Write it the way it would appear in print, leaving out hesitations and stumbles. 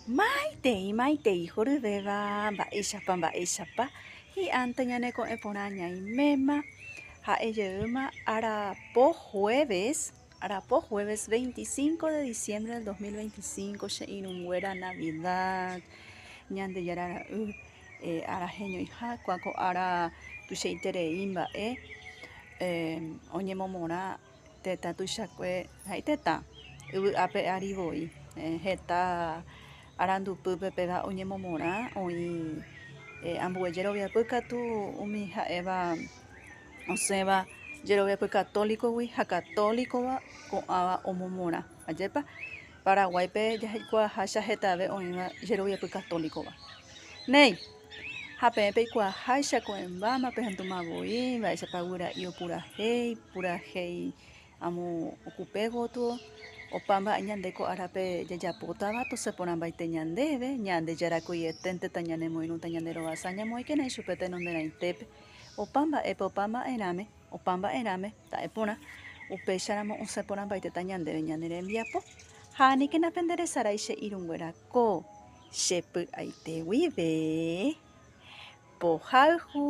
Maitei jorubeba mba'éichapa hi'ãnte ñaneko'ẽ porã ñaimema ha'ejeýma arapo jueves 25 de diciembre del 2025 che irũnguéra Navidad ñande jarara'y araheñoihákua ko ára tuichaiterei mba'e oñemomorã tetã tuichakue ha'iteta yvy'ápe arivoi heta arandupýpe péva oñemomorã oĩ ambue jeroviapy katu umi ha'éva osẽva jeroviapy católicogui ha católicova ko'ãva omomorã ajépa Paraguáipe jaikuaaháicha hetave oĩva jeroviapy católicova néi ha peẽ peikuaaháichako'ẽmbáma pehandu mba'éichapa guyra'i opurahéi amo okupe voto opa mba'e ñande ko árape jajapótava toseporãmbaite ñandéve ñande jarakuieténteta ñanemoirũta ñanderovasa ñamoĩkena ichupe tenonderãitépe opa mba'erãme ta'eporã upéicharamo osẽporãmbaitéta ñandéve ñane rembiapo ha níkenape nderesarái che irũnguerako chepy'aite guive pohayhu.